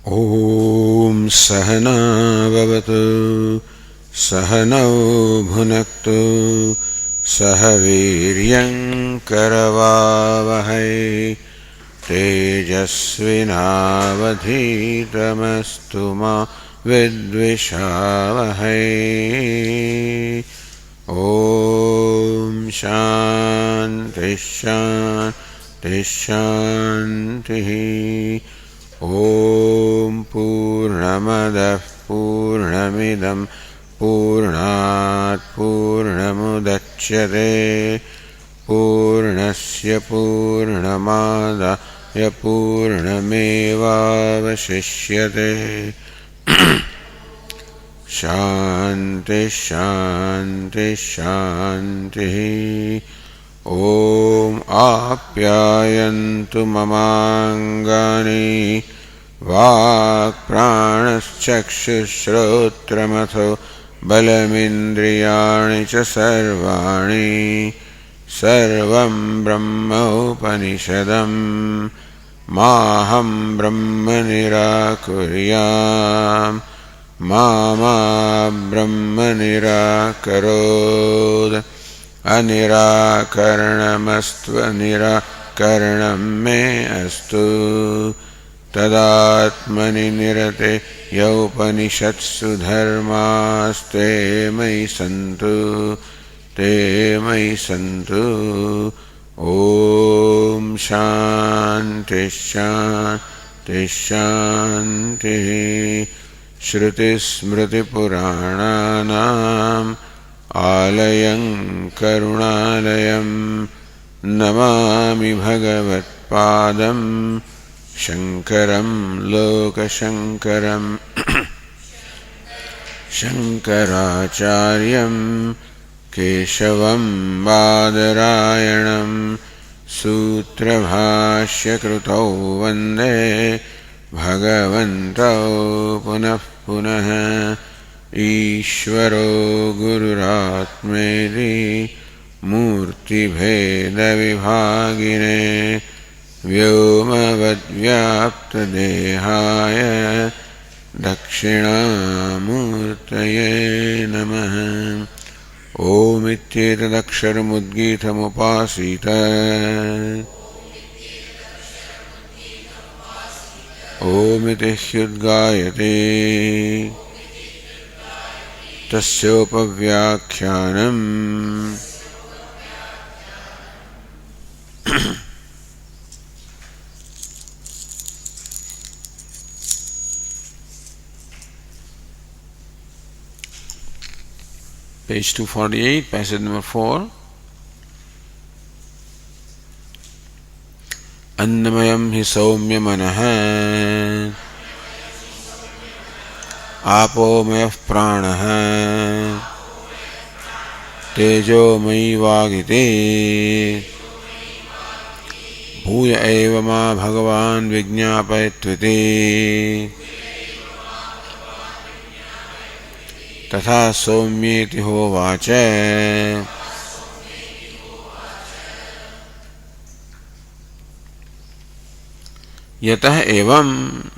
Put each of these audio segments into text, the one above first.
Om Sahana Vavatu Sahanau Bhunaktu Sahaviryam Karavavahai Tejasvinavadhitamastu ma vidvishavahai. Om Shanti Shanti Shanti. Om Purnamadah Purnamidam Purnat Purnamudachyate Purnasya Purnamadaya Purnamevavashishyate. Shanti Shanti Shanti. Om Apyayantu Mamangani Vak Pranaschakshushrotramatho Balamindriyani cha sarvani Sarvam Brahma Upanishadam Maham Brahma Nirakuryam Mama Brahma Nirakarod Anirakaranamastu Anirakaranam me astu Tadatmani nirate Yaupanishatsu dharmaste mai santu te mai santu. Om Shanti Shanti Shanti. Shruti Smriti Purananam Alayam Karunalayam Namami Bhagavat Padam Shankaram Lokashankaram Shankaracharyam Keshavam Badarayanam Sutrabhashya Krutau Vande Bhagavantau Punah Punah. Ishvaro Gururatmedi Murti Bheda Vibhagine Vyomavad Vyapta Dehaya Dakshinamurtaye Namaha. Om Ityetadaksharamudgitamupasita Om Itihyudgayate Tasyopavyakyanam. Page 248, passage number 4. Annamayam hi saumya manaha Apomayah pranaha Tejomayi vagite Bhuya eva ma bhagavan vijñāpayatviti Tatha saumyeti hovacha. Yatah evam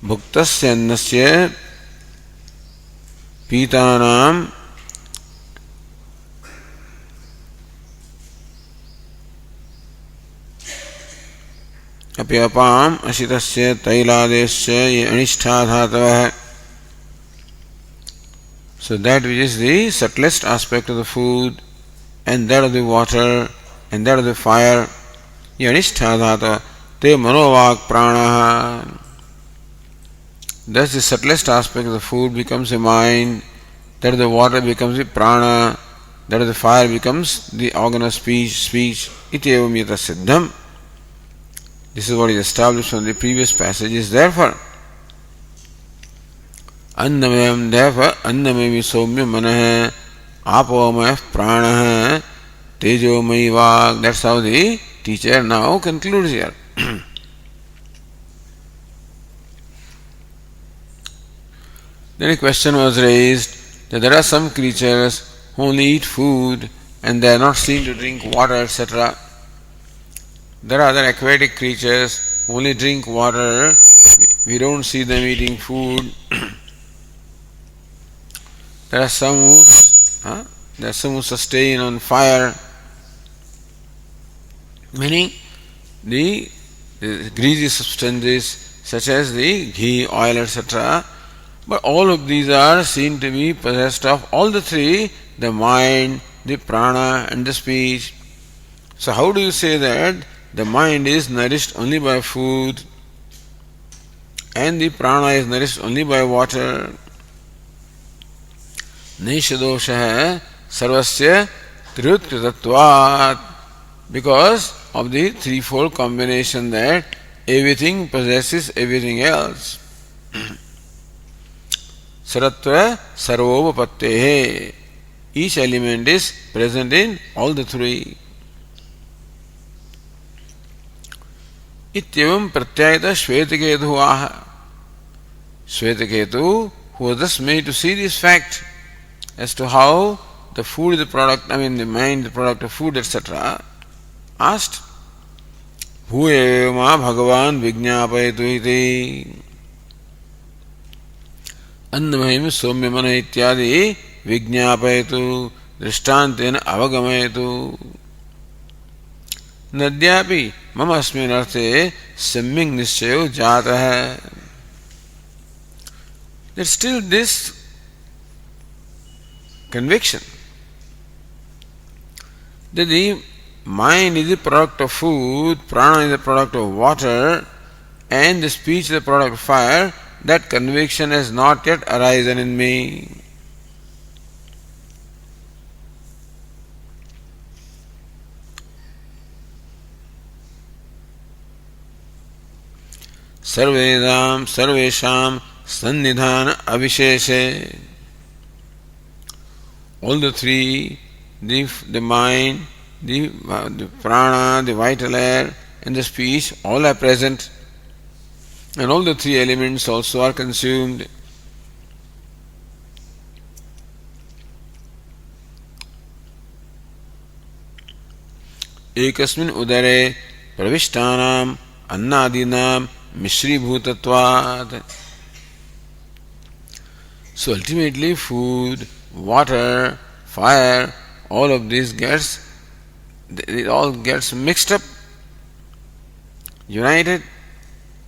bhuktasya annasya pītānām api apām asitasya tailadesya anishtādhātavah. So that which is the subtlest aspect of the food and that of the water and that of the fire, anishtādhātavah te manovāk prānaha. Thus the subtlest aspect of the food becomes the mind, that of the water becomes the prana, that of the fire becomes the organ of speech. Ityevam yata siddham. This is what is established from the previous passages. Therefore, annamayam, therefore, annamayami saumya manaha, apomayah pranaha, tejomayi vāk. That's how the teacher now concludes here. Then a question was raised that there are some creatures who only eat food and they are not seen to drink water, etc. There are other aquatic creatures who only drink water We don't see them eating food. There are some who sustain on fire, meaning the greasy substances such as the ghee, oil, etc. But all of these are seen to be possessed of all the three, the mind, the prana and the speech. So how do you say that the mind is nourished only by food and the prana is nourished only by water? Nishadosha sarvasya trirutkritatvat, because of the threefold combination that everything possesses everything else. Saratva sarvopapattehe, each element is present in all the three. Ityavam pratyayata Shvetaketu aha. Shvetaketu, who was thus made to see this fact as to how the food is the product, the mind is the product of food, etc., asked, Bhuye ma Bhagavan Vijñāpayatu iti. Annamahim Somyamana ityadi Vijñāpayatu Drishtantena Avagamayatu. Nadyapi mama asmin arte sammyang nischayo jatah. There's still this conviction that the mind is the product of food, prana is the product of water, and the speech is the product of fire. That conviction has not yet arisen in me. Sarvedam sarvesham sannidhana avisheshe. All the three, the mind, the prana, the vital air, and the speech, all are present, and all the three elements also are consumed. Ekasmin udare pravishtanam annadinam mishri-bhutatvat. So ultimately food, water, fire, all of this it all gets mixed up, united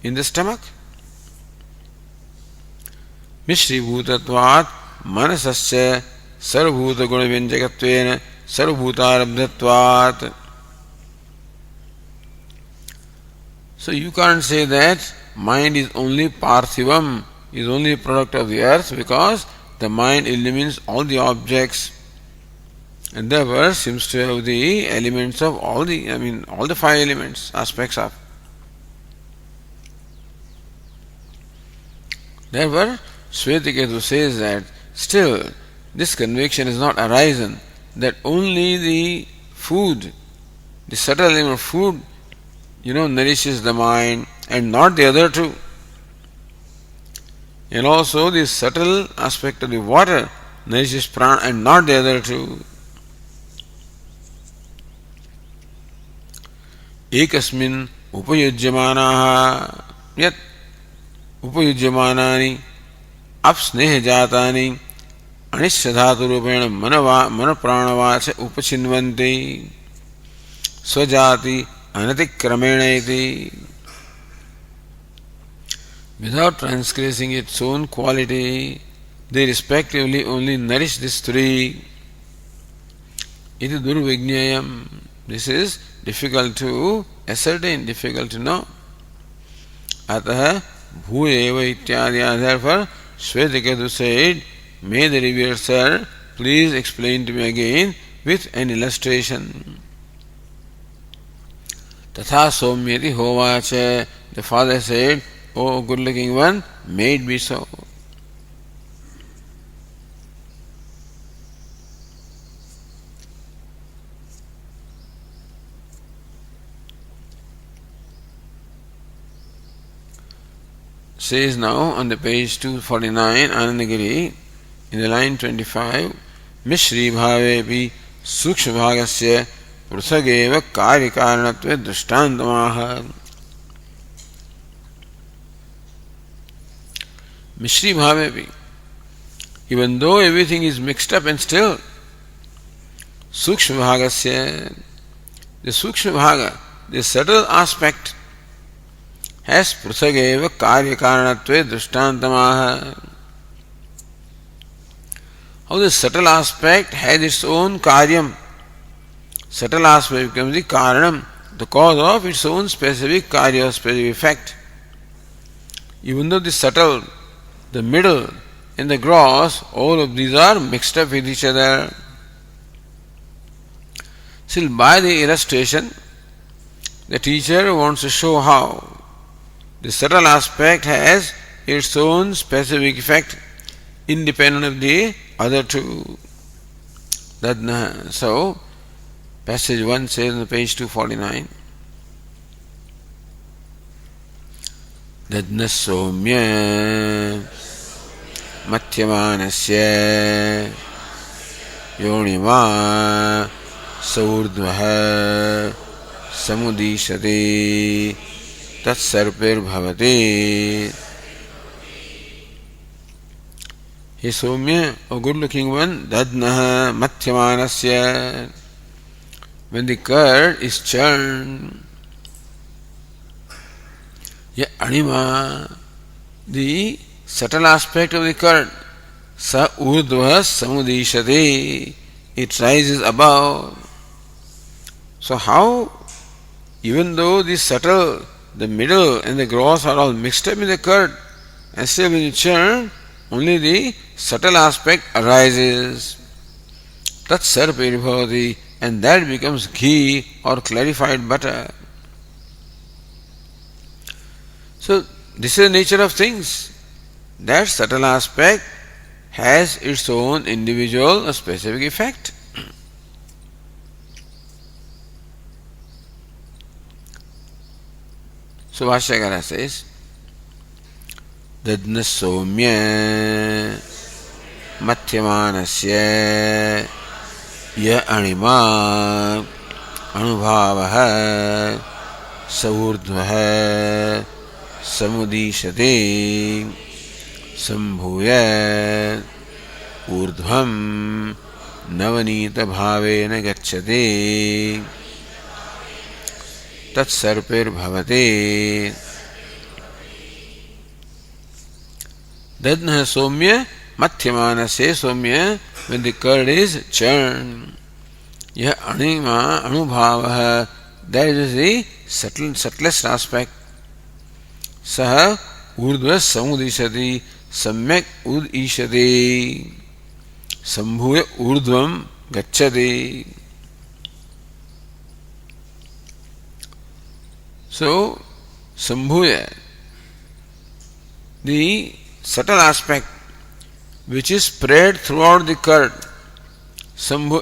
in the stomach. Mishri-bhutatvat manasasya sarvabhuta-guna-vyanjakatvena sarvabhutarabdhatvat. So you can't say that mind is only parthivam, is only a product of the earth, because the mind illumines all the objects and therefore seems to have the elements of all the five elements, aspects of. Therefore, Shvetaketu says that still this conviction is not arisen that only the food, the subtle element of food, nourishes the mind and not the other two. And also the subtle aspect of the water nourishes prana and not the other two. Ekasmin upayujyamanaha yat upayujyamanani apsnehajatani anishadhaturupena manapranavacha upachinvanti swajati anatikramena iti. Without transgressing its own quality, they respectively only nourish these three. Iti durvijñayam. This is difficult to ascertain, difficult to know. Ataha bhuyeva ityadya. Therefore, Shvetaketu said, May the revered sir please explain to me again with an illustration. Tatha somyati hovacha. The father said, O good looking one, may it be so. Says now on the page 249, Anandagiri, in the line 25, Mishri bhavepi sukshma bhagasya prusageva karikaranatve drishtantamaha. Mishri bhavevi. Even though everything is mixed up and still, sukshma bhagasya, the sukshma bhaga, the subtle aspect, has prasageva karya karanatve drishtantamaha. How the subtle aspect has its own karyam. Subtle aspect becomes the karanam, the cause of its own specific karya, specific effect. Even though the subtle, the middle, and the gross, all of these are mixed up with each other. Still, by the illustration, the teacher wants to show how the subtle aspect has its own specific effect, independent of the other two. So, passage 1 says on page 249, Dadna somya madhyamanasya yonima saurdvaha samudishate tatsarpir bhavati. He Somya, a good looking one, Dadnaha Madhyamanasya. When the curd is churned, Ya Anima, the subtle aspect of the curd, Sa Urdhva Samudishate, it rises above. So how, even though the subtle, the middle and the gross are all mixed up in the curd, and still when you churn, only the subtle aspect arises. Tat sarpir bhavati, and that becomes ghee or clarified butter. So this is the nature of things. That subtle aspect has its own individual or specific effect. So Vashyakara says, Dadna somya madhyamanasya ya anima anubhavaha saurdvaha samudishate sambhuya urdhvam navanita bhavena gacchate tatsarpir bhavate. Dadna somya madhyamanasya somya, when the curd is churned. Yah anima anubhavaha, that is the subtlest aspect. Saha urdhva samudishati, samyak udishati, sambhuya urdhvam gacchati. So, sambhuya, the subtle aspect which is spread throughout the curd,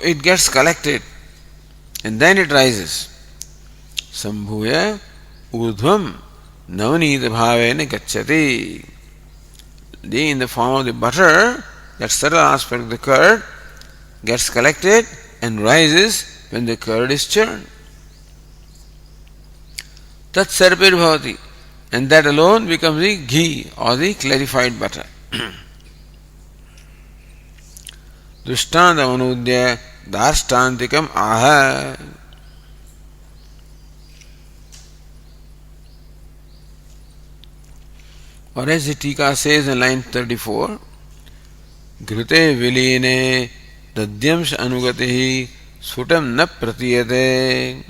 it gets collected and then it rises. Sambhuya urdhvam navanita bhavena gacchati. In the form of the butter, that subtle aspect of the curd gets collected and rises when the curd is churned. Tat sarpir bhavati, and that alone becomes the ghee or the clarified butter. Drishtanta darshtantikam aha. Or as the Tika says in line 34, Ghrute viline dadyamsh anugatihi sutam na pratiyate.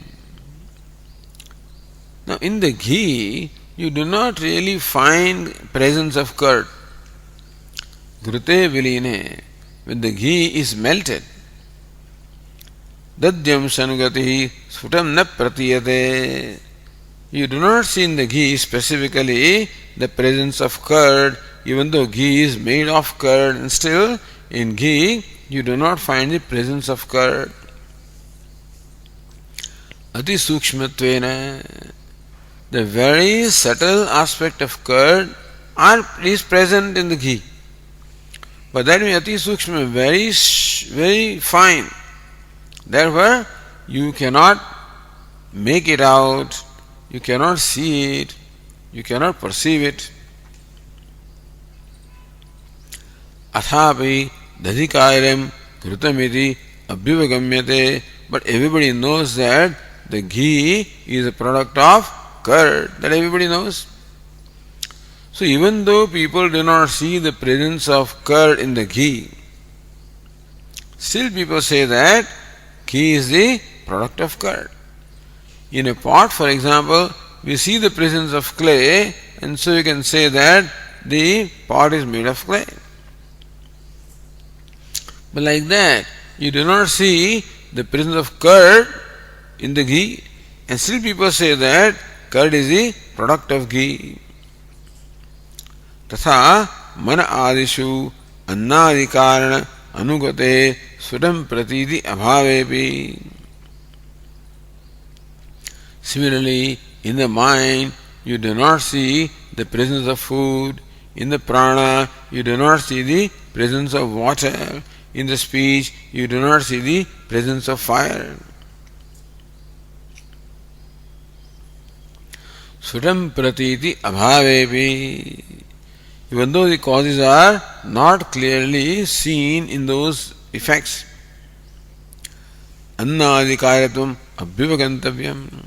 Now in the ghee, you do not really find presence of curd. Ghrute viline, when the ghee is melted, dadyam sanugatihi sutam na pratiyate. You do not see in the ghee specifically the presence of curd, even though ghee is made of curd, and still in ghee you do not find the presence of curd. Ati sukshmatvena, the very subtle aspect of curd is present in the ghee. But that means ati sukshma, very fine. Therefore, you cannot make it out, you cannot see it, you cannot perceive it. Athapi dadhikaryam krutamiti abhyavagamyate. But everybody knows that the ghee is a product of curd. That everybody knows. So even though people do not see the presence of curd in the ghee, still people say that ghee is the product of curd. In a pot, for example, we see the presence of clay, and so you can say that the pot is made of clay. But like that, you do not see the presence of curd in the ghee, and still people say that curd is the product of ghee. तथा मन आदिषु अन्नादि कारण अनुगते सुडम प्रतीति अभावेपि. Similarly, in the mind you do not see the presence of food, in the prana you do not see the presence of water, in the speech you do not see the presence of fire. Sudam pratiti abhavepi. Even though the causes are not clearly seen in those effects. Annadikaratvam abhyavagantavyam.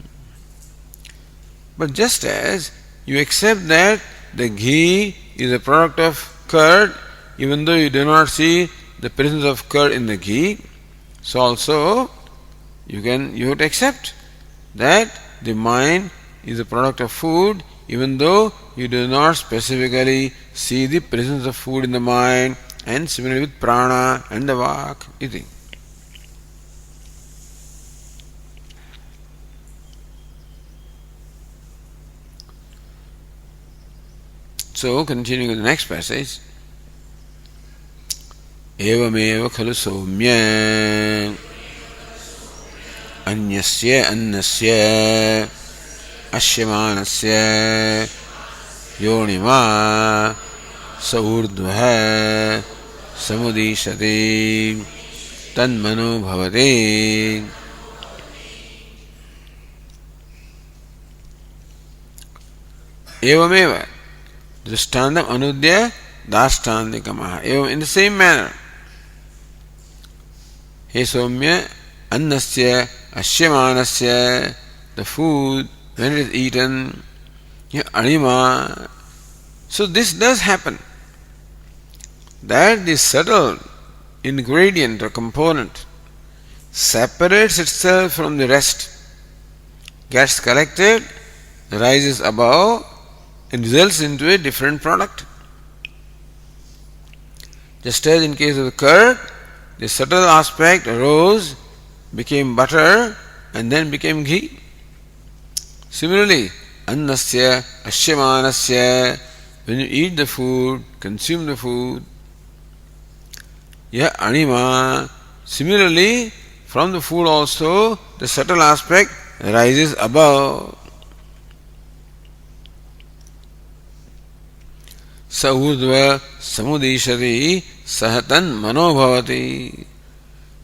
But just as you accept that the ghee is a product of curd, even though you do not see the presence of curd in the ghee, so also you have to accept that the mind is a product of food, even though you do not specifically see the presence of food in the mind, and similarly with prana and the vak. Iti. So, continuing with the next passage. Evameva khalu soumya anyasya annasya ashyamanasya yonima saurdvah samudishati tanmano bhavati. Evameva Drishtandam anudya dashtandikamaha. Evam, in the same manner. He Somya annasya ashyamanasya, the food when it is eaten, anima. So this does happen, that the subtle ingredient or component separates itself from the rest, gets collected, rises above, and results into a different product. Just as in case of the curd, the subtle aspect arose, became butter, and then became ghee. Similarly, annasya ashyamanasya, when you eat the food, consume the food, anima. Similarly, from the food also, the subtle aspect rises above. Saurdva samudishati sahatan manobhavati.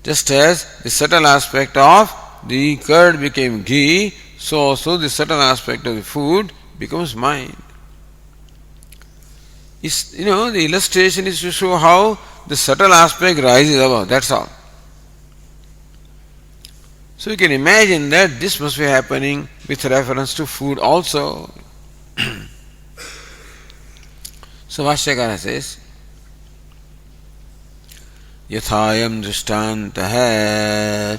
Just as the subtle aspect of the curd became ghee, so also the subtle aspect of the food becomes mind. The illustration is to show how the subtle aspect rises above, that's all. So you can imagine that this must be happening with reference to food also. So Vashyakara says, Yathayam drishtantah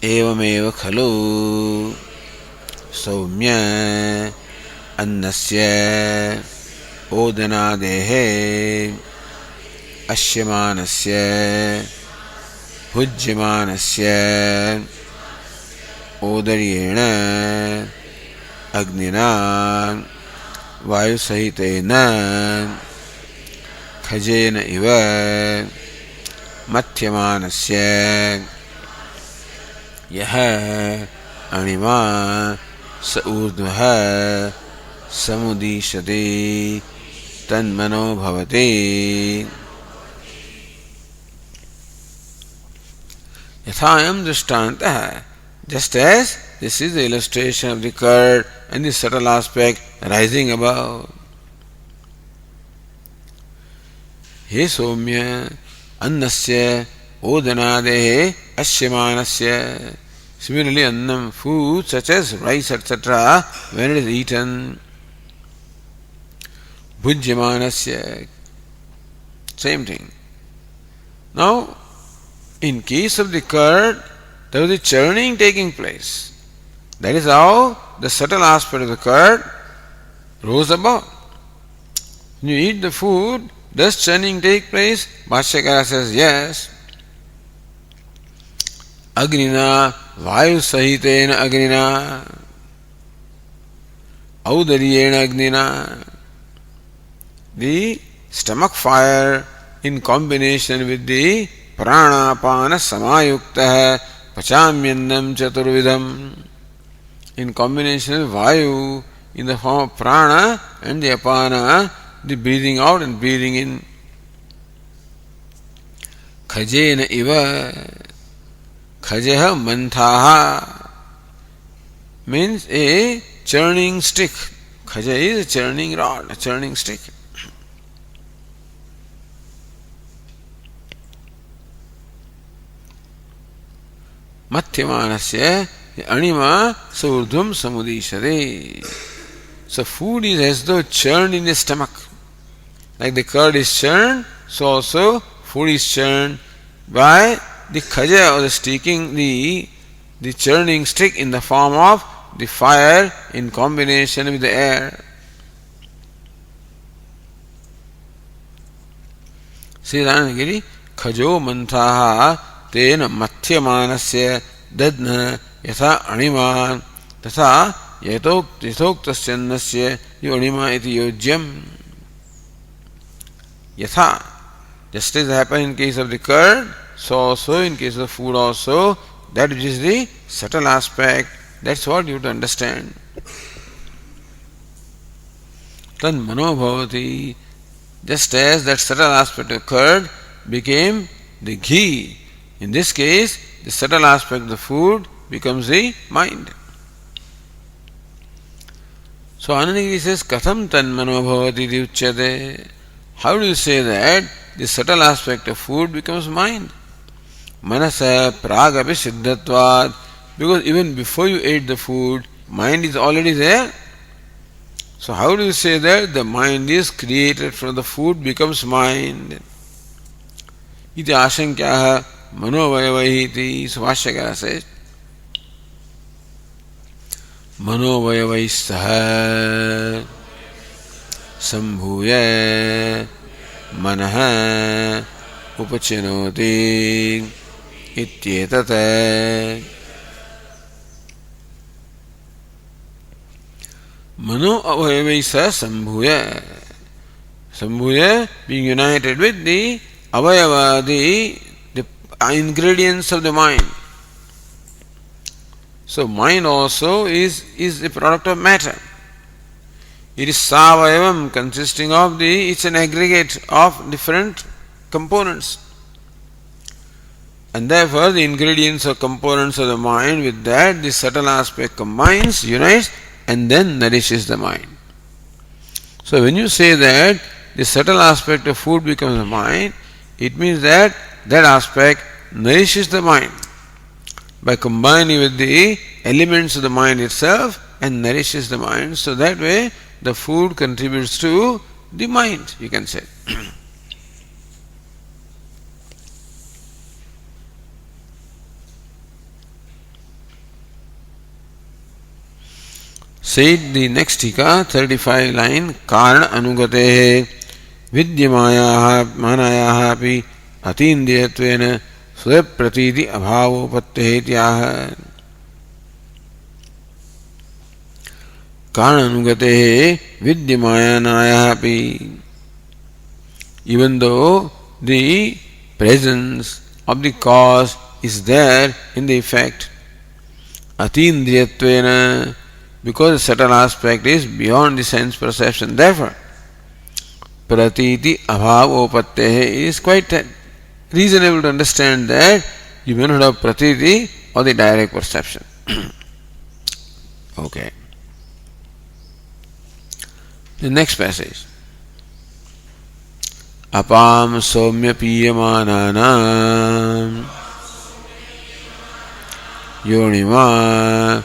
evameva khalu soumya annasya odanadehe ashyamanasya bhujyamanasya odaryena agnina vayu sahitena khajena iva mathyamanasya yaha anima sa urdhva samudishati tanmano bhavati. Yathayam drishtantah, just as this is the illustration of the curd and the subtle aspect rising above. हे सौम्य अन्नस्य ओदनादेः अस्यमानस्य. Similarly, annam, food such as rice, etc., when it is eaten, bhujyamanasya, same thing. Now, in case of the curd, there was a churning taking place. That is how the subtle aspect of the curd rose above. When you eat the food, does churning take place? Bhashyakara says yes. Agnina vayu sahitena agnina audariyena agnina. The stomach fire in combination with the prana apana samayukta pachamyannam chaturvidam. In combination with vayu in the form of prana and the apana, the breathing out and breathing in. Khajena iva. Khajaha manthaha means a churning stick. Khaja is a churning rod, a churning stick. Mathyamanasya anima surdhum samudishare. So food is as though churned in the stomach. Like the curd is churned, so also food is churned by the khaja or the sticking, the churning stick in the form of the fire in combination with the air. Sri Ranagiri, khajo manthaha tena mathyamanasya dadna yatha animan tatha yatoktasyannasya yonima iti yojyam. Yatha, just as happened in case of the curd, so also in case of food also, that which is the subtle aspect, that's what you have to understand. Tan mano bhavati, just as that subtle aspect of curd became the ghee. In this case, the subtle aspect of the food becomes the mind. So Anandagiri says, Katham tan mano bhavati iti uchyate. How do you say that the subtle aspect of food becomes mind? Manasa pragapi siddhatvad. Because even before you ate the food, mind is already there. So how do you say that the mind is created from the food becomes mind? Iti ashankyaha manovayavahi iti. Bhashyakara says, manovayavahi saha sambhuya manaha upachinoti ityetate. Mano avayavai sa sambhuya. Sambhuya being united with the avayava, the ingredients of the mind. So mind also is a product of matter. It is savayavam, consisting of it's an aggregate of different components. And therefore the ingredients or components of the mind, with that the subtle aspect combines, unites, and then nourishes the mind. So when you say that the subtle aspect of food becomes the mind, it means that that aspect nourishes the mind by combining with the elements of the mind itself and nourishes the mind. So that way the food contributes to the mind, you can say. Said the next tika, 35 line, Karana Anugatehe Vidyamayaha Manayaha api Atindriyatvena Sudapratiti Abhavopattehetyaha. Karana Anugatehe Vidyamaya api. Even though the presence of the cause is there in the effect, Atindriyatvena, because the subtle aspect is beyond the sense perception. Therefore, pratiti abhavopattehe is quite reasonable to understand that you may not have pratiti or the direct perception. Okay. The next passage. apam somya piyamananam yonima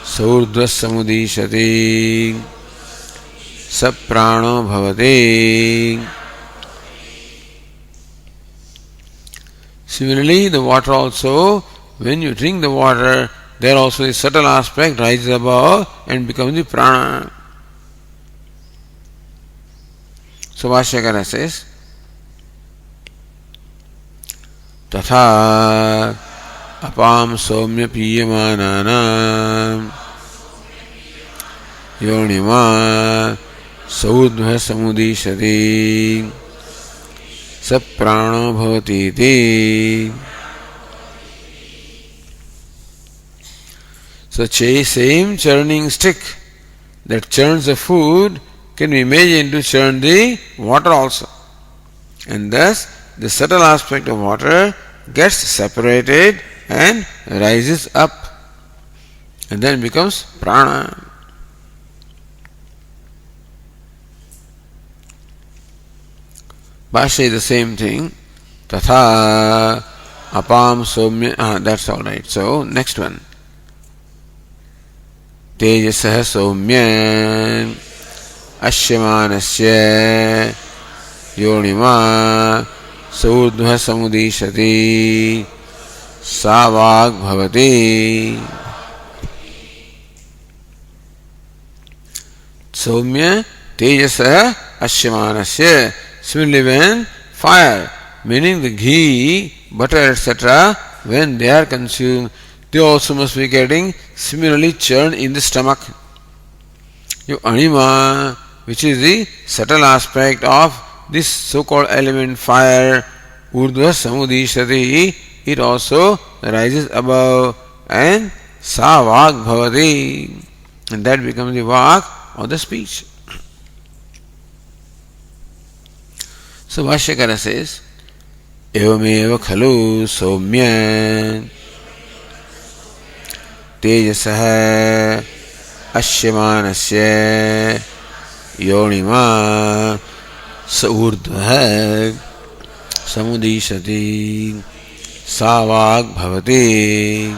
saurdva samudishati saprano bhavati. Similarly, the water also, when you drink the water, there also a subtle aspect rises above and becomes the prana. So Vashyakara says, Tatha apam somya piyamananam yonima saudva samudishati saprano bhavati iti. So same churning stick that churns the food can be imagined to churn the water also. And thus the subtle aspect of water gets separated and rises up and then becomes prana. Bhashya is the same thing. Tatha apam somya. That's all right. So next one. Tejasah somya ashyamanasya yonima saurdha samudishati savag bhavati. Somya tejasah ashyamanasya. Similarly, when fire, meaning the ghee, butter, etc., when they are consumed, they also must be getting similarly churned in the stomach. Your anima, which is the subtle aspect of this so-called element fire, urdhva samudishati, it also rises above and sa vak bhavati, and that becomes the vak or the speech. So Vashyakara says, evameva khalu somya tejasah ashyamanasya yonima saurdha samudishati savag bhavati.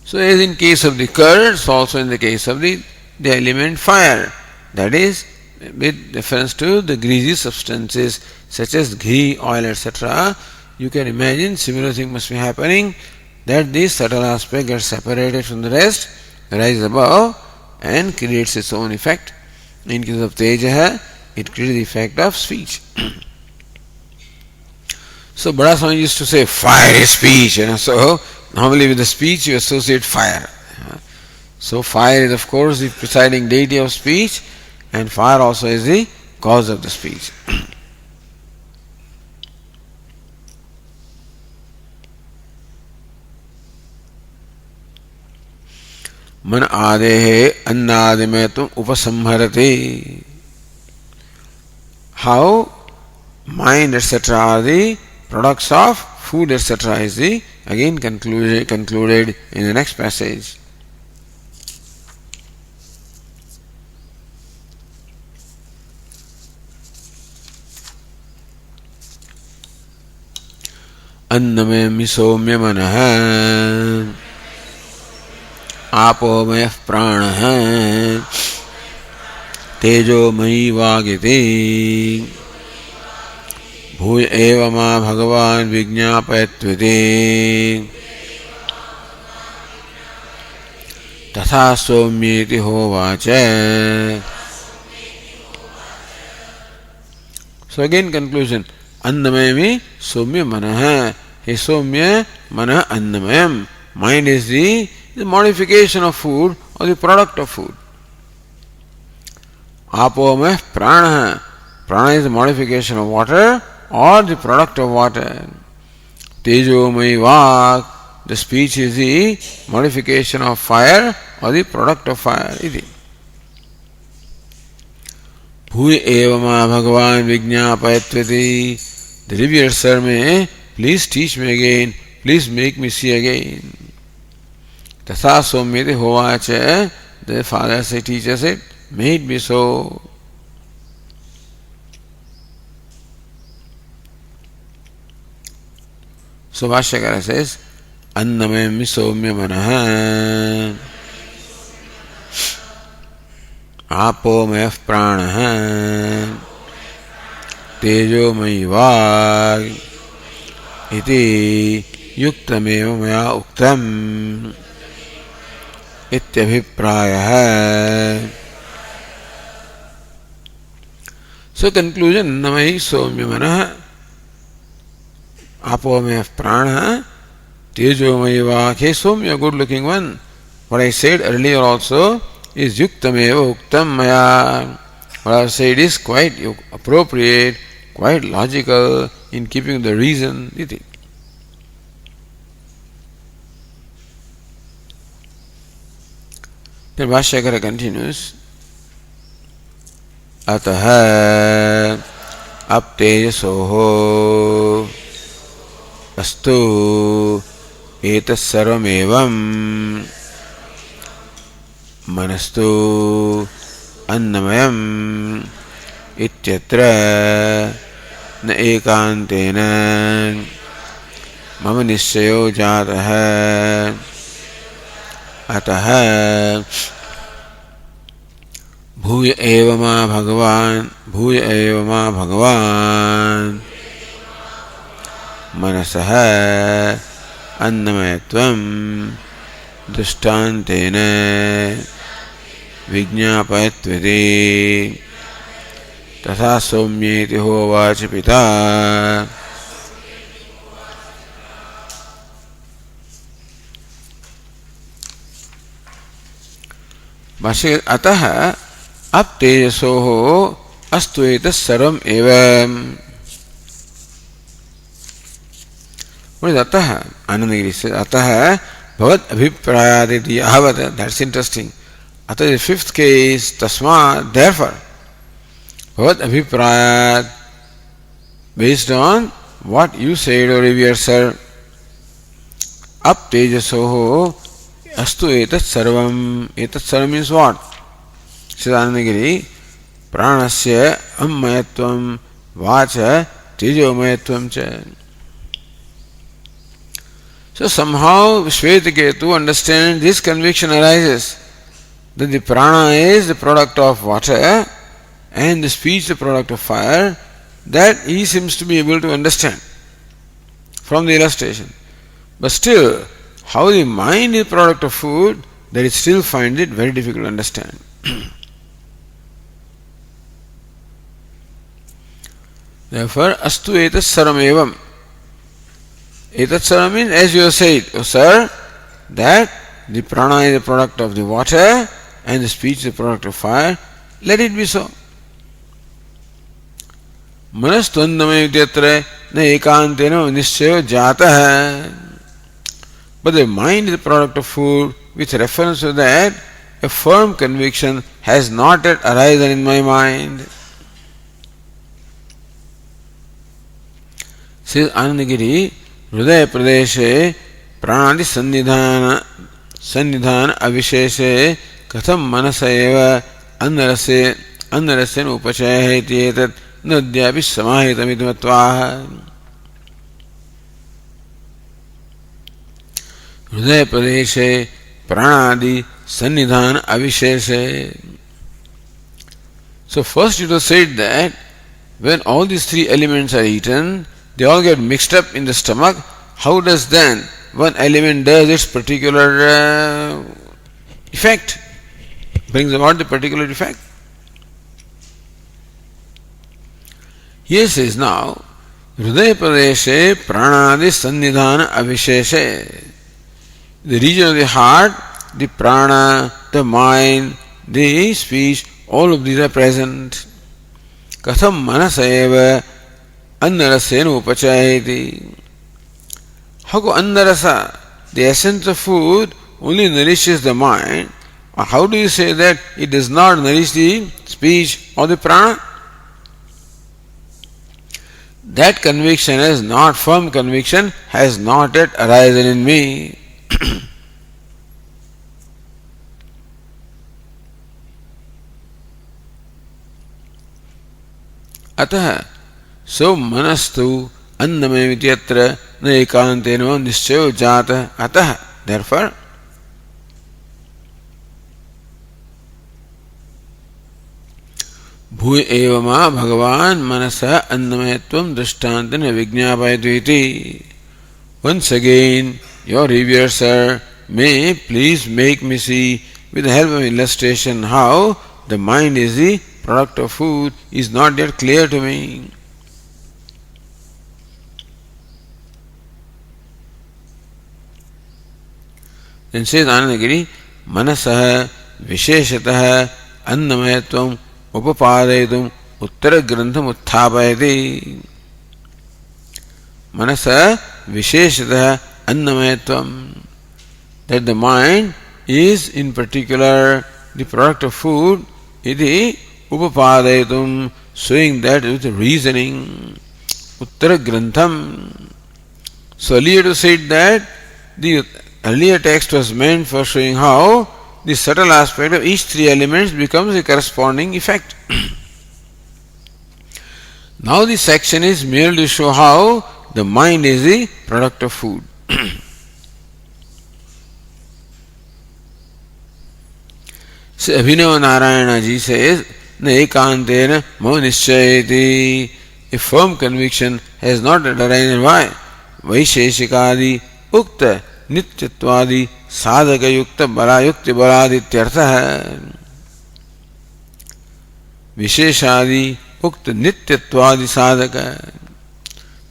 So as in case of the curds, also in the case of the element fire, that is with reference to the greasy substances such as ghee, oil, etc., you can imagine similar thing must be happening, that this subtle aspect gets separated from the rest, rises above and creates its own effect. In case of Tejaha, it creates the effect of speech. So Bada Swami used to say fire is speech, so normally with the speech you associate fire. So fire is of course the presiding deity of speech, and fire also is the cause of the speech. मन आदेहे अन्नादि में तुम उपसंहरते. How mind etc. are the products of food etc. is the again concluded in the next passage. अन्नमय सौम्य मनः आपोमय प्राणः तेजोमयी वागिति भूय एव मा भगवान् विज्ञापयत्विति तथा सौम्येति होवाच. So again conclusion. Annamaya Somya Manaha. He Somya Mana Annamayam. Mind is the modification of food or the product of food. Apomaya Prana. Prana is the modification of water or the product of water. Tejomai Vak. The speech is the modification of fire or the product of fire. Bhuy evama Bhagavan Vijñāpayattvati. The revered sir may please teach me again, please make me see again. Tatha somyate hovacha. The father said, teacher said, may it be so. So Vashyakara says, Annamayam Soumya Manaha Apomaya Pranaha Tejomayi Vag Iti Yuktameva Maya Uktam Ityabhiprayah. So conclusion, Annamayi Soumya Manaha Apomaya Pranaha Tejomayi Vag. Hey Soumya, good looking one. What I said earlier also is Yuktameva Uktam Maya. What I have said is quite appropriate, quite logical, in keeping the reason. Then Vashyakara continues, Ataha aptejasoho astu etas sarvamevam manastu annamayam ityatra na ekantena mama nischayo jataha ataha भूय एव मा भगवान मनसः अन्नमयत्वं दृष्टान्तेन विज्ञापयत्विति तथा सौम्येति होवाच पिता. भाष्य अतः अब तेजसोः अस्तु एतत् सर्वम् एव. अतः आनंदगिरी से अतः भवद अभिप्रायादिति यावत्. That's interesting. अतः the fifth case तस्मात् therefore भवद अभिप्रायात् based on what you said or revered sir. अब तेजसोः अस्तु एतत् सर्वम्. एतत् सर्वम् means what? Chhandogya Pranasya Ammayatvam Vacha Tejomayatvam Cha. So somehow Shvetaketu understands this conviction arises that the prana is the product of water and the speech the product of fire. That he seems to be able to understand from the illustration. But still, how the mind is product of food, that he still finds it very difficult to understand. Therefore, astu etat sarvam evam. Etat sarvam means, as you have said, oh sir, that the prana is the product of the water and the speech is the product of fire. Let it be so. Manastundamay ityatra na ekantena nischayo jataha. But the mind is the product of food. With reference to that, a firm conviction has not yet arisen in my mind. Says Anandagiri, Hridaya Pradeshe Pranadi Sannidhana Avisheshe Katham Manasa Eva Annarasen Upachaya Iti Etat Nadyapi Samahitam Idmatvaha. Hridaya Pradeshe Pranadi Sannidhana Avisheshe. So first it was said that when all these three elements are eaten, they all get mixed up in the stomach. How does then one element does its particular effect? Brings about the particular effect. Here says now, Hridaya Pradeshe Pranadi Sannidhana Avisheshe. The region of the heart, the prana, the mind, the speech, all of these are present. Katham manasa eva annarasena upachayati. How go annarasa? The essence of food only nourishes the mind. Or how do you say that it does not nourish the speech or the prana? That conviction is not firm conviction, has not yet arisen in me. अतः सो मनस्तु अन्नमयमिति अत्र न एकांतेन निश्चयो जातः अतः therefore भूय एव मा भगवान मनसः अन्नमयत्वं दृष्टान्तेन विज्ञापयतु इति. Once again, your revered sir may please make me see with the help of illustration how the mind is the product of food is not yet clear to me. Then says Anandagiri, Manasah Visheshatah Annamayatvam Upapadayadum Uttara Grantham Utthapayati. Manasa Visheshatah Annamayatvam, that the mind is in particular the product of food, iti Upapadayatum, showing that with reasoning. Uttara Grantham. So earlier to say that the earlier text was meant for showing how the subtle aspect of each three elements becomes a corresponding effect. Now this section is merely to show how the mind is the product of food. So Abhinav Narayana ji says, Na ekantena mo nischayeti. A firm conviction has not arisen. Why? Vaisheshikadi ukta नित्यत्वादि साधक युक्त बलायुक्त बलादित्यर्थः. विशेषादि उक्त नित्यत्वादि साधक,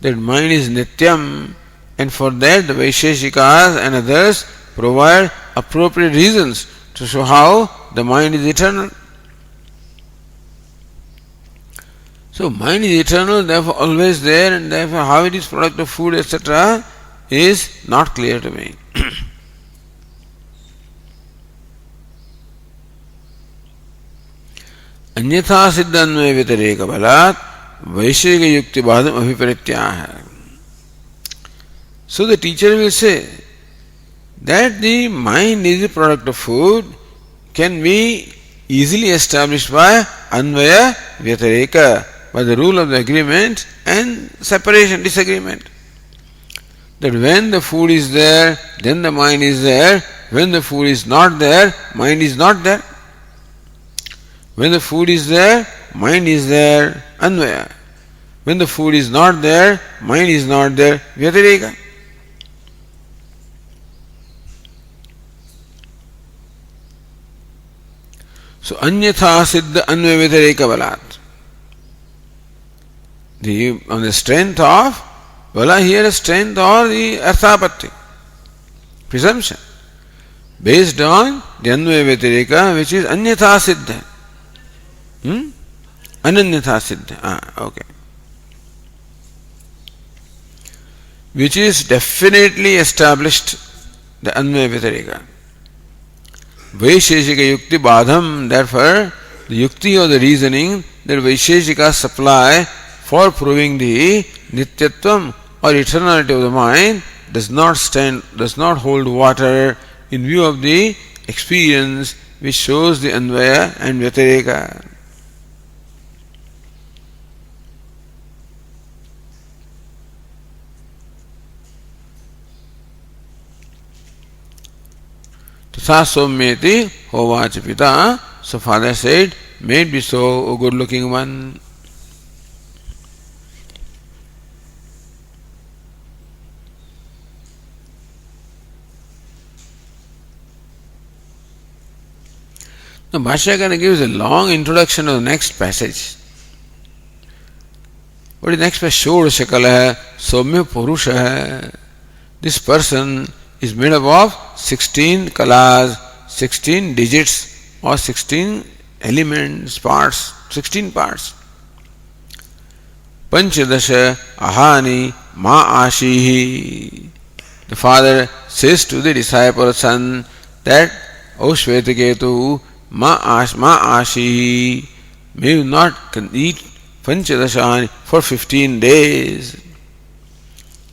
that mind is nityam, and for that the Vaisheshikas and others provide appropriate reasons to show how the mind is eternal. So mind is eternal, therefore always there, and therefore how it is product of food, etc. is not clear to me. अन्यथा सिद्ध अन्वय व्यतिरेक बलात् वैशेषिक युक्तिवादम अभिप्रेत्याह. So the teacher will say that the mind is the product of food can be easily established by anvaya vyatireka, by the rule of the agreement and separation, disagreement. That when the food is there, then the mind is there. When the food is not there, mind is not there. When the food is there, mind is there, anvaya. When the food is not there, mind is not there, vyatireka. So anyatha siddha anvaya vyatireka balat. On the strength of Vala here is strength or the arthapatti, presumption, based on the anvaya vyatireka, which is anyatha siddha. Ananyatha siddha. Okay. Which is definitely established, the anvaya vyatireka. Vaisheshika yukti badham, therefore, the yukti or the reasoning that Vaisheshika supply for proving the nityatvam or eternality of the mind does not hold water in view of the experience which shows the anvaya and vyatireka. Tatha somyeti hovacha pita. So father said, may it be so, O good looking one. Now Bhashyakara gives a long introduction to the next passage. What is the next passage? Shodashakala Somya Purusha. This person is made up of 16 kalas, 16 digits or 16 elements, parts, 16 parts. Panchadasha ahani ma ashihi. The father says to the disciple son that, O Shvetaketu, ma ashihi, may you not eat panchadashani for 15 days.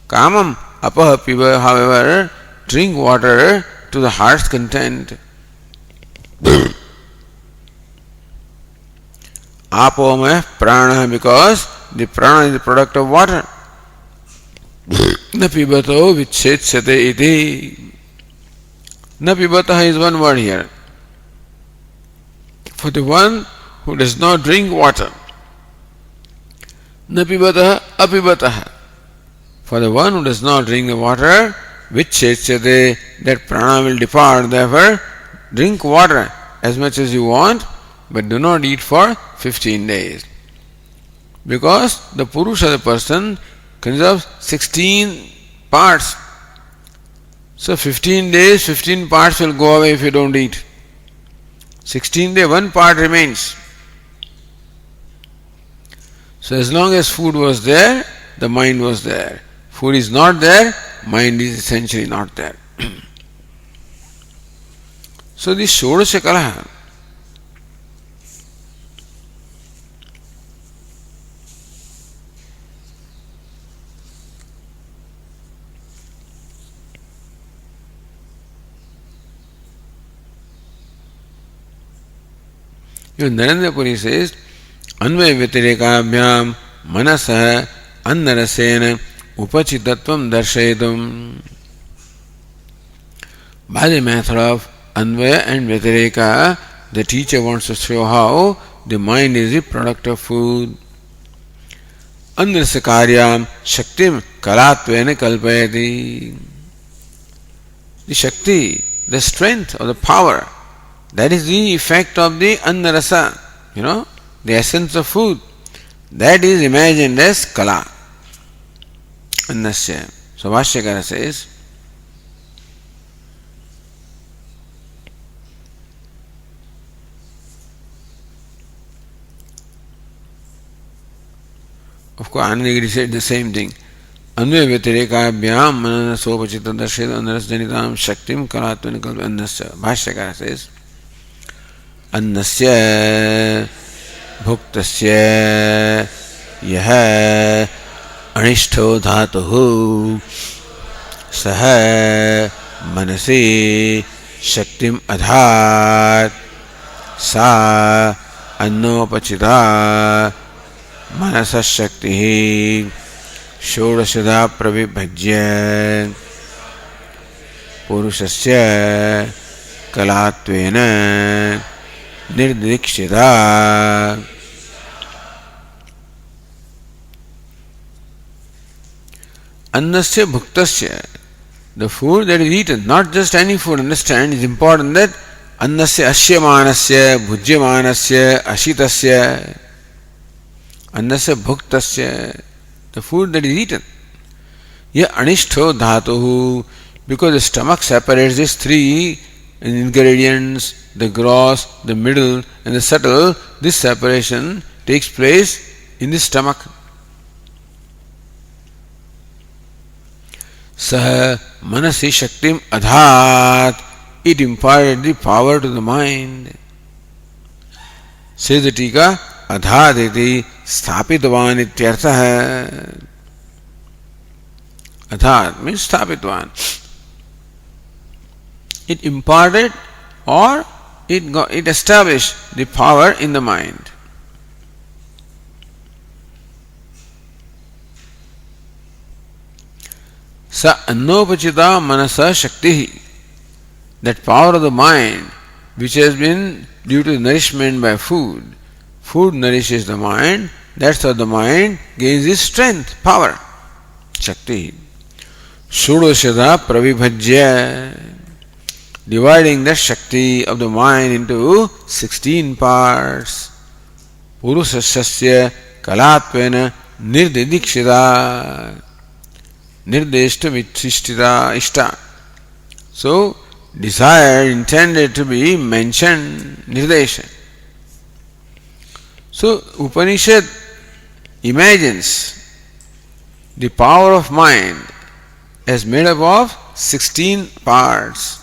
Kamam apahapiva, however, drink water to the heart's content. Apomaya prana, because the prana is the product of water. Na pibato vichetsate iti. Na pibata is one word here. For the one who does not drink water. Na pibata apibata. For the one who does not drink the water, vichetsate, that prana will depart. Therefore, drink water as much as you want, but do not eat for 15 days. Because the Purusha, the person, conserves 16 parts. So 15 days, 15 parts will go away if you don't eat. 16 days, one part remains. So as long as food was there, the mind was there. Food is not there, mind is essentially not there. So this Shodasha Kala, even Narendra Puri says, Anvaya Vyatirekaabhyam Manasa Annarasena Upachitatvam Darshayatum. By the method of Anvaya and Vyatireka, the teacher wants to show how the mind is the product of food. Anrasakaryam Shaktim Kalatvena Kalpayati. The Shakti, the strength or the power, that is the effect of the Annarasa, the essence of food. That is imagined as Kala. Annasya. So Bhashyakara says, of course, Anandagiri said the same thing. Anvaya Vyatirekaabhyam Manasopachita Darshayat Anarasjanitam Shaktim Kalatva Nikalpa Annasya. Bhashyakara says, Annasya Bhuktasya Yaha Anishto Dhatuhu Saha Manasi Shaktim Adhat Sa Annopachita Manasa Shakti Shodashada Pravibhajya Purushasya Kalatvena Nirdikshita. Annasya bhuktasya, the food that is eaten, not just any food, understand, it is important that annasya ashyamanasya, bhujyamanasya, ashitasya, annasya bhuktasya, the food that is eaten. Ya anishto dhatuhu, because the stomach separates these three ingredients, the gross, the middle and the subtle. This separation takes place in the stomach. Saha manasi shaktim adhat, it imparted the power to the mind. Says the Tika, adhat iti sthapitvan ityartha. Adhat means sthapitvan. It imparted or it established the power in the mind. Sa annopachita manasa shakti, that power of the mind which has been due to nourishment by food. Food nourishes the mind, that's how the mind gains its strength, power. Shakti. Shudoshada pravibhajya, dividing the Shakti of the mind into 16 parts. Purushasya kalatvena nirdidikshita. Nirdeshta vichistita ishta. So, desire intended to be mentioned, nirdesha. So, Upanishad imagines the power of mind as made up of 16 parts.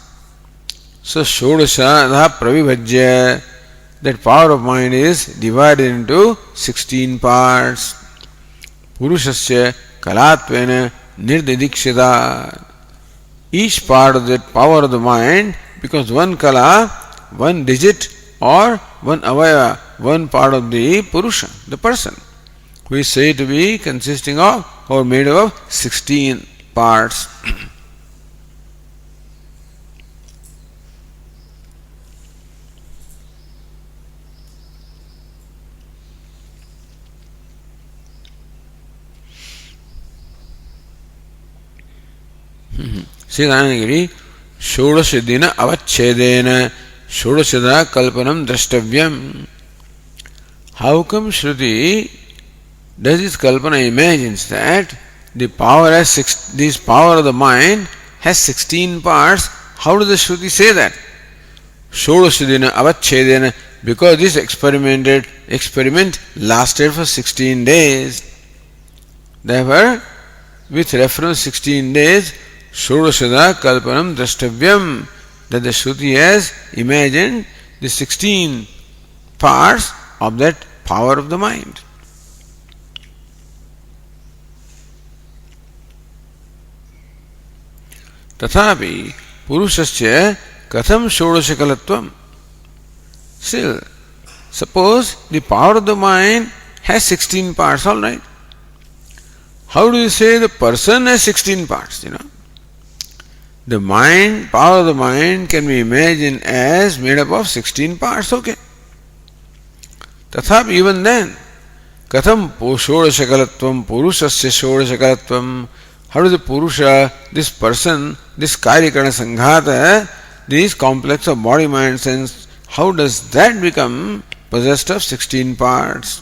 So, Shodasha pravibhajya, that power of mind is divided into 16 parts. Purushasya kalatvena nirdidikshita. Each part of that power of the mind becomes one kala, one digit or one avaya, one part of the Purusha, the person, who is said to be consisting of or made of 16 parts. Siddhanagiri, Shodasidina avachedena, Shodasida kalpanam drashtavyam. How come Shruti does this kalpana imagines that the power this power of the mind has 16 parts? How does the Shruti say that? Shodasidina avachedena, because this experiment lasted for 16 days. Therefore, with reference 16 days, Shodasada Kalpanam Drashtavyam, that the Shruti has imagined the 16 parts of that power of the mind. Tathapi Purushasya Katham Shodashakalatvam. Still, suppose the power of the mind has 16 parts, all right. How do you say the person has 16 parts, The mind, power of the mind can be imagined as made up of 16 parts, okay. Tathap, even then, Katham Shodashakalatvam Purushasya Shodashakalatvam. How does the Purusha, this person, this Karyakarana Sanghata, this complex of body, mind, sense, how does that become possessed of 16 parts?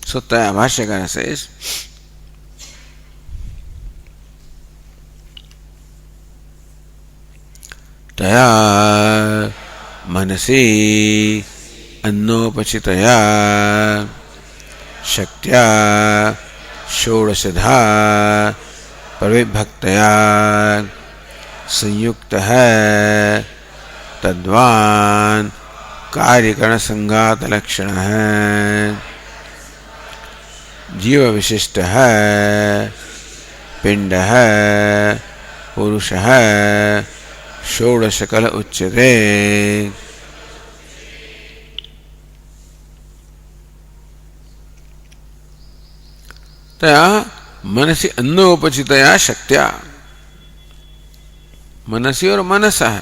So Taya Bhashyakara says, Taya manasi annopachitaya shaktya षोडशधा परविभक्तया संयुक्त है तद्वान कार्यकरण संघात लक्षण है जीव विशिष्ट है पिंड है पुरुष है षोडशकल उच्यते तया मनसि अन्नोपचितया शक्त्या मनसि और मनसः.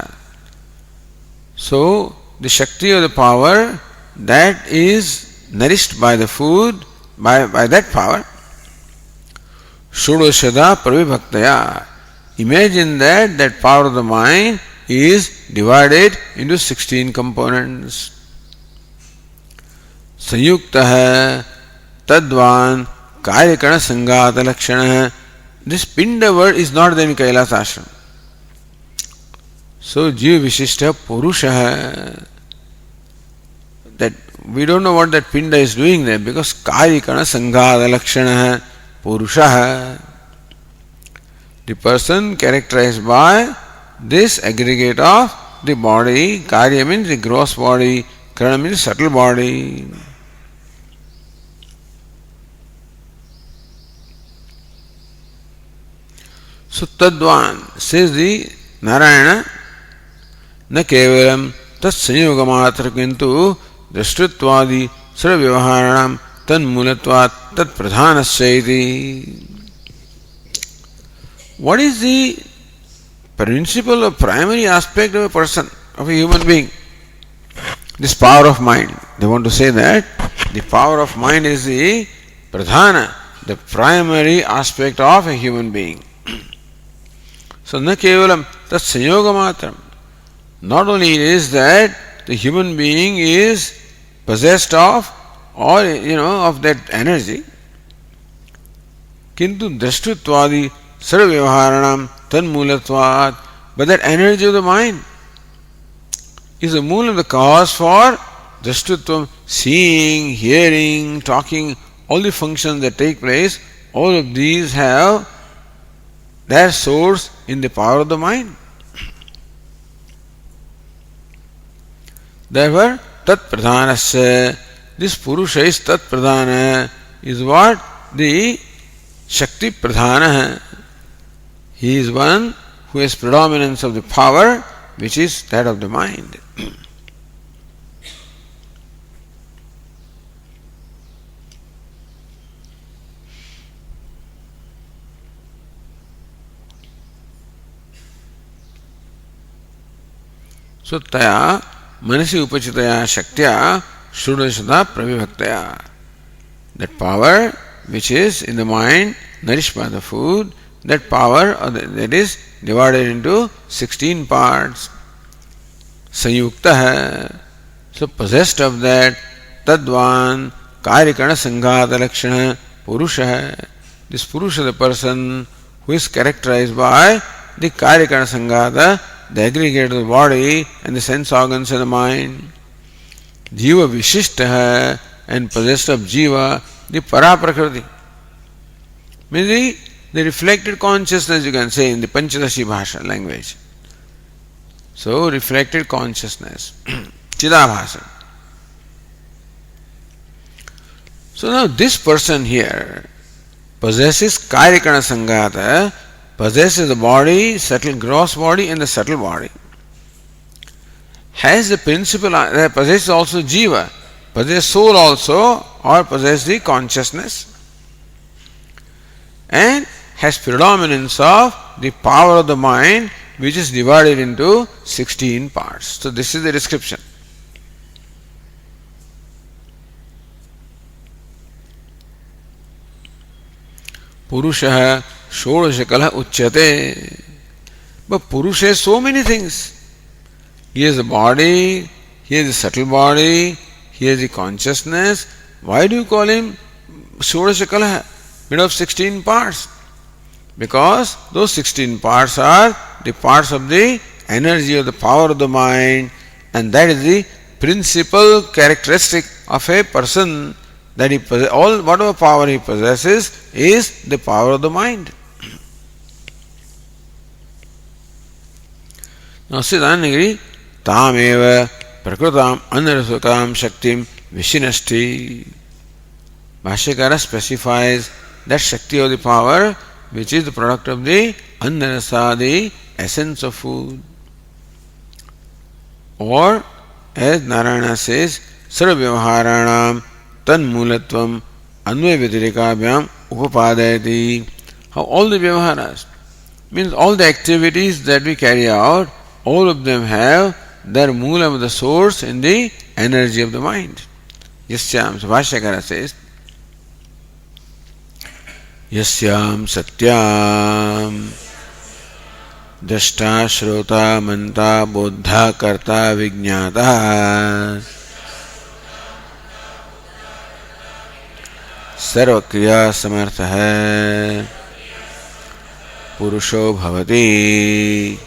So the Shakti of the power that is nourished by the food, by that power, Shodoshada Pravibhaktaya. Imagine that power of the mind is divided into 16 components. Sanyukta hai tadvan Karyakana Sanghata Lakshana. This Pinda word is not there in Kailas Ashram. So Jiva Vishishta Purusha, that we don't know what that Pinda is doing there because Karyakana Sanghata Lakshana Purusha, the person characterized by this aggregate of the body. Karya means the gross body, Karana means subtle body. So Tadvan, says the Narayana, न केवलम तत्संयोगमात्र किंतु दृष्टत्वादि सर्वव्यवहाराणां तन्मूलत्वात् तत्प्रधानस्य इति. What is the principal or primary aspect of a person, of a human being? This power of mind. They want to say that the power of mind is the pradhana, the primary aspect of a human being. So, na kevalam tat sanyoga matram. Not only is that the human being is possessed of, or of that energy, kintu drashtuttvadi sarvavyavaharanam tanmulatvat, but that energy of the mind is the mool of the cause for drashtutvam, seeing, hearing, talking, all the functions that take place. All of these have their source in the power of the mind. Therefore, tat pradhanasya, this Purusha is tat pradhana, is what? The Shakti pradhana. He is one who has predominance of the power, which is that of the mind. So taya manasi upachitaya shaktya shudashata pravibhaktaya. That power which is in the mind, nourished by the food, that power that is divided into 16 parts. Sanyukta hai. So possessed of that, tadvan karyakana sanghata lakshana purusha hai. This purusha, the person who is characterized by the karyakana sanghata, the aggregate of the body and the sense organs of the mind. Jiva vishishta hai, and possessed of jiva, the para prakriti. Means the reflected consciousness, you can say in the Panchadashi Bhasha language. So, reflected consciousness, Chidabhasa. So now this person here possesses Karyakana Sanghata, possesses the body, subtle gross body and the subtle body. Has the principle, possesses also Jiva, possesses soul also, or possesses the consciousness, and has predominance of the power of the mind, which is divided into 16 parts. So this is the description. Purusha Shodashakala Uchyate. But Purusha has so many things. He has the body, he has the subtle body, he has the consciousness. Why do you call him Shodashakala, made of 16 parts? Because those 16 parts are the parts of the energy of the power of the mind, and that is the principal characteristic of a person, that he all whatever power he possesses is the power of the mind. Now Siddhanagiri tameva prakrutam anarasukam shaktim vishinasti. Bhashyakara specifies that Shakti of the power which is the product of the Annarasa, the essence of food. Or, as Narayana says, Sarvavyaharanam Tanmulatvam Anvaya Vyatirikabhyam Upapadayati. How all the Vyavaharas, means all the activities that we carry out, all of them have their Moolam, the source, in the energy of the mind. Yasyam, so Bhashyakara says, Yasyam Satyam Drashta Shrota Manta Bodha Karta Vijñāta Sarvakriya Samartha hai Purusho Bhavati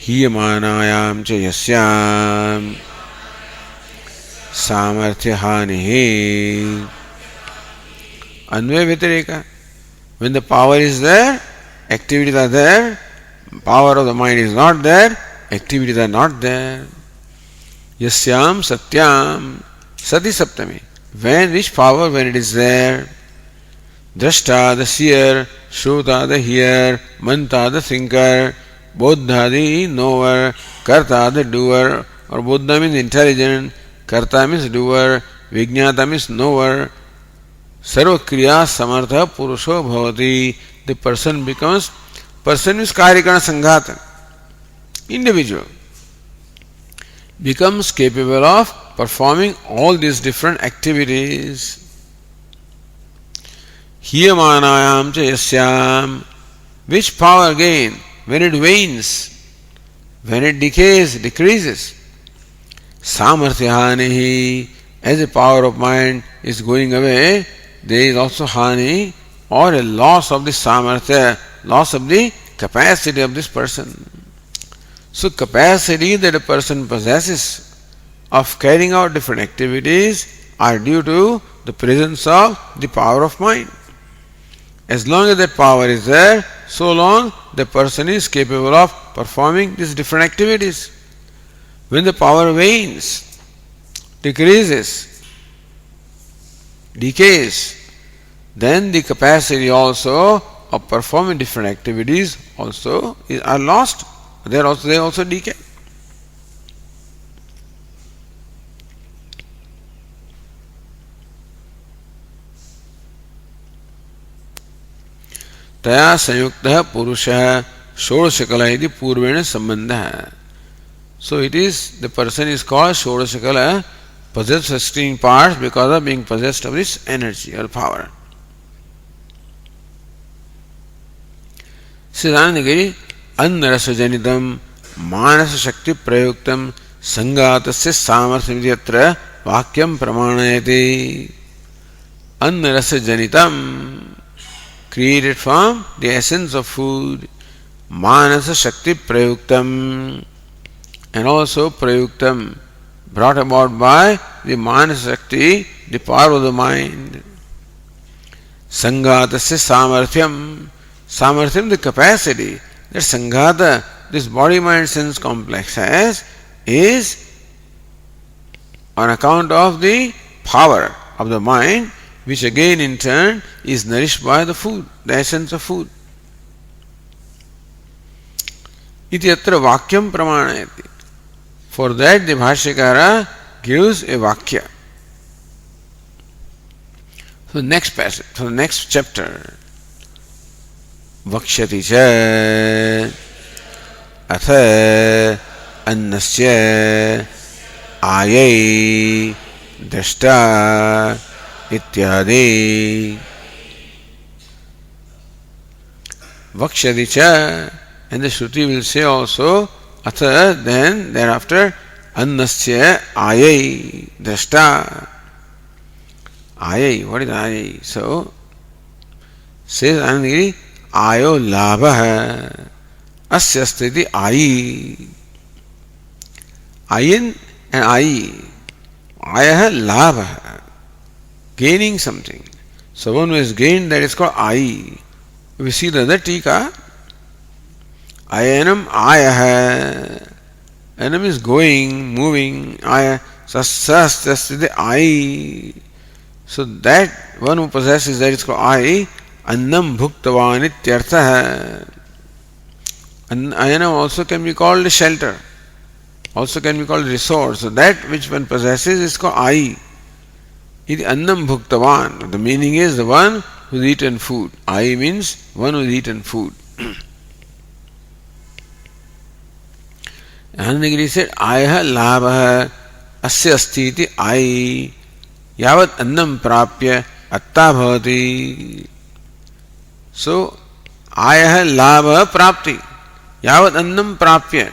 Hiyamanayam Cha Yasyam Samarthya Hanihi. Anvaya Vyatirika. When the power is there, activities are there. Power of the mind is not there, activities are not there. Yasyam Satyam Sati Saptami. When which power, when it is there? Drashta, the seer, Shrota, the hearer, Manta, the thinker, Bodha, the knower, Karta, the doer, or Bodha means intelligent, Karta means doer, Vijñāta means knower. Sarvakriya samartha purusho bhavati. The person becomes, person is karyakana sanghata, individual, becomes capable of performing all these different activities. Hiyamanayam cha yasyam. Which power again? When it wanes, when it decays, decreases. Samarthya hanihi. As the power of mind is going away, there is also hani, or a loss of the samarthya, loss of the capacity of this person. So capacity that a person possesses of carrying out different activities are due to the presence of the power of mind. As long as that power is there, so long the person is capable of performing these different activities. When the power wanes, decreases, decays, then the capacity also of performing different activities also are lost. They also decay. तया संयुक्त पुरुष षोडशकला यदि पूर्वेण संबंध है. So it is, the person is called Shodashakala, possessed of 16 parts because of being possessed of this energy or power. Siddhanagiri, Annarasajanitam, Manasa Shakti Prayuktam, Sangatasya Samarthamidhyatra, Vakyam Pramanayati. Annarasajanitam, created from the essence of food, Manasa Shakti Prayuktam, and also Prayuktam, brought about by the Manasa Shakti, the power of the mind. Sangatasya Samarthyam, Samarthyam, the capacity that Sanghata, this body mind sense complex has, is on account of the power of the mind, which again in turn is nourished by the food, the essence of food. Iti atra vakyam pramanayati. For that the Bhashyakara gives a vakya. So next passage, so the next chapter. Vakshyati cha atha annasya ayai drashta ityadi. Vakshyati cha, and the Shruti will say also, atha, then, thereafter, annasya ayai drashta. Ayai, what is ayai? So, says Anandagiri, ayo labha asya sthiti ayi. Ayin and ayi. Ayah labha, gaining something. So one who has gained, that is called ayi. We see the other tika, ayanam ayah. Anam is going, moving, ayah, sasya sthiti ayi. So that one who possesses, that is called ayi. Annam bhuktavan ityartha. Ayanam also can be called a shelter, also can be called a resource. So that which one possesses is called ayi. Iti annam bhuktavan. The meaning is the one who has eaten food. Ayi means one who has eaten food. Anandagiri said, ayah labha asya asti iti ayi. Yavat annam prapya atta bhavati. So, ayah labha prapti. Yavat annam prapya.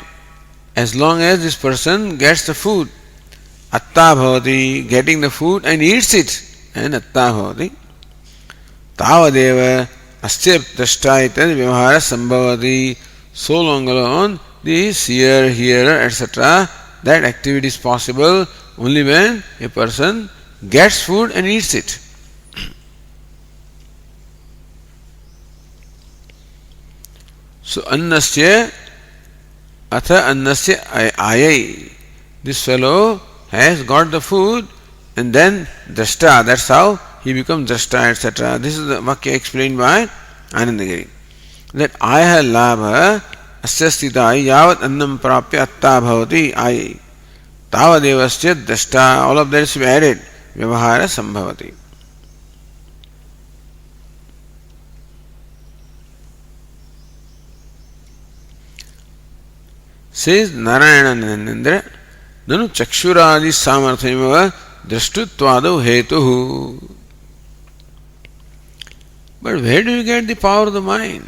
As long as this person gets the food, atta bhavati, getting the food and eats it, and atta bhavati. Tavadeva asya drashta ityad vyavahara sambhavati. So long alone, the seer, hearer, etc., that activity is possible only when a person gets food and eats it. So annasya atha annasya ayai. This fellow has got the food and then drashta, that's how he becomes drashta, etc. This is the vakya explained by Anandagiri. That ayah labha asya sthitai yavat annam prapya atta bhavati ayai. Tavadevasya drashta, all of that is added. Vyavahara sambhavati. Says Narayana Nanendra, Nanu chakshuradi samarthayamava drashtuttvado hetuhu. But where do you get the power of the mind?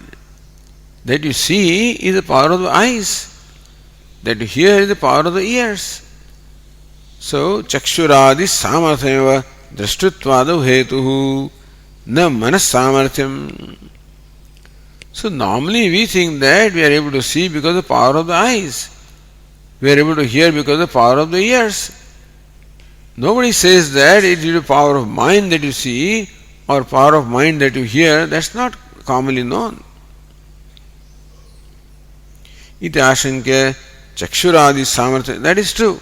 That you see is the power of the eyes. That you hear is the power of the ears. So, chakshuradi samarthayamava drashtuttvado hetuhu na manas samarthyam. So normally we think that we are able to see because of the power of the eyes. We are able to hear because of the power of the ears. Nobody says that it is due to power of mind that you see or power of mind that you hear. That's not commonly known. Iti ashankya chakshuradi samarthya. That is true.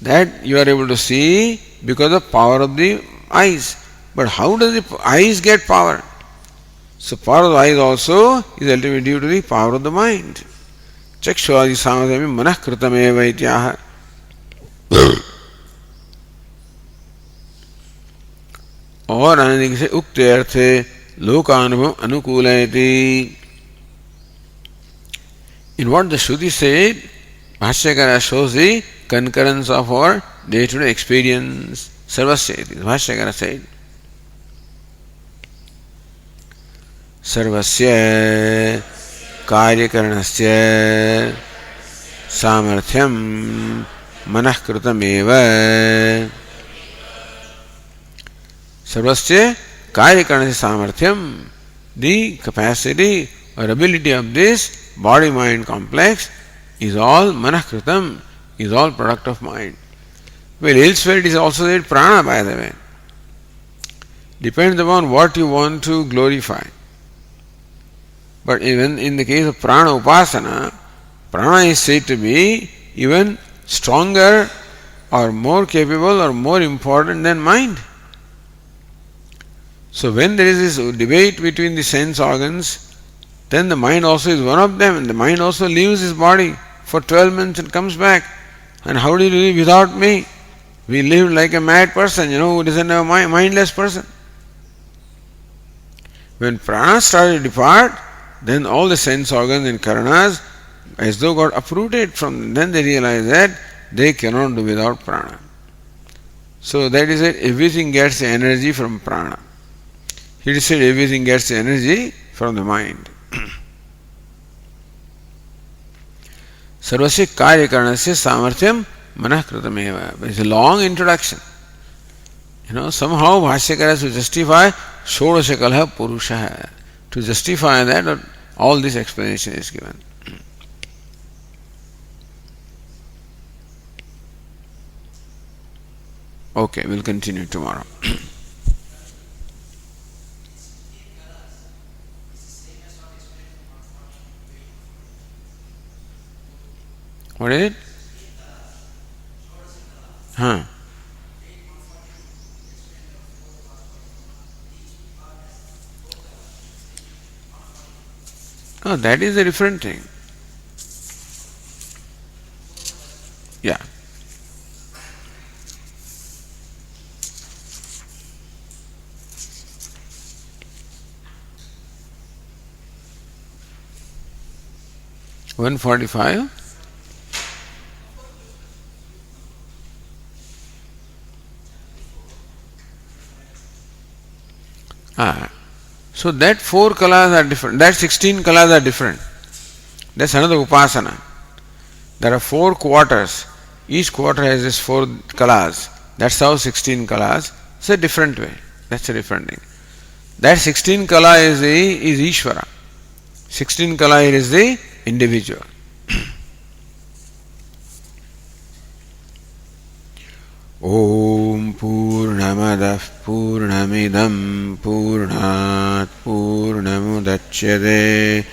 That you are able to see because of power of the eyes. But how does the eyes get power? So power of the eyes also is ultimately due to the power of the mind. Chakshuradi samarthya manah kritameva ityaha. और आनंद से उक्त अर्थ लोकानुभव अनुकूलयति. In what the Shruti said, Bhashyakara shows the concurrence of our day-to-day experience. Sarvasya iti. Bhashyakara said. Sarvasya कार्यकरणस्य सामर्थ्यं मनःकृतमेव सर्वस्य कार्यकरणस्य सामर्थ्यम the capacity or ability of this body mind complex is all manakritam, is all product of mind. Well, elsewhere it is also said prana, by the way. Depends upon what you want to glorify. But even in the case of prana upasana, prana is said to be even stronger or more capable or more important than mind. So when there is this debate between the sense organs, then the mind also is one of them, and the mind also leaves his body for 12 months and comes back. And how do you live without me? We live like a mad person, who doesn't have a mindless person. When prana started to depart, then all the sense organs and karanas as though got uprooted from them. Then they realize that they cannot do without prana. So that is it, everything gets the energy from prana. He said everything gets the energy from the mind. Sarvasya karyakarnasya samarthyam manahkritameva. It's a long introduction. Somehow Bhashyakara has to justify Shodashakalha Purusha. To justify that, all this explanation is given. Okay, we'll continue tomorrow. What is it? Huh? Oh, that is a different thing. Yeah. $145. So that 4 kalas are different. That 16 kalas are different. That's another upasana. There are 4 quarters. Each quarter has this 4 kalas. That's how 16 kalas. It's a different way. That's a different thing. That 16 kala is Ishvara. 16 kala is the individual. Om Purnamadah Purnamidam Purnat Purnamudachyate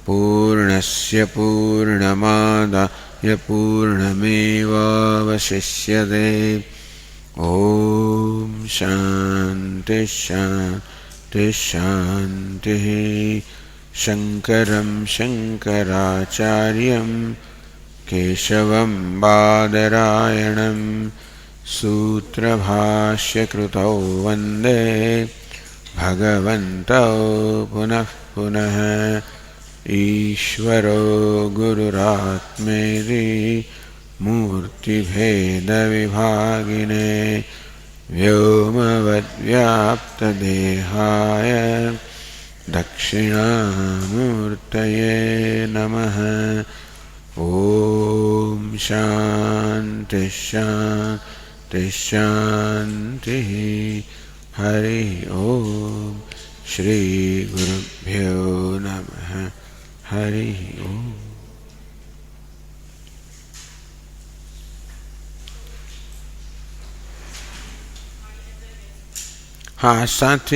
Purnasya Purnamadaya Purnameva Vashishyate. Om Shanti Shanti Shanti. Shankaram Shankaracharyam Keshavam Badarayanam Sutra Bhashya Krutau Vande Bhagavantau Punah Punah Ishvaro Gururatmeri Murti Bheda Vibhagine Vyomavad Vyapta Dehaya Dakshinamurtaye Namaha. Om Shanti Shanti Shanti. Hari Om. Shri Gurubhyo Namaha. Hari Om. Shanti.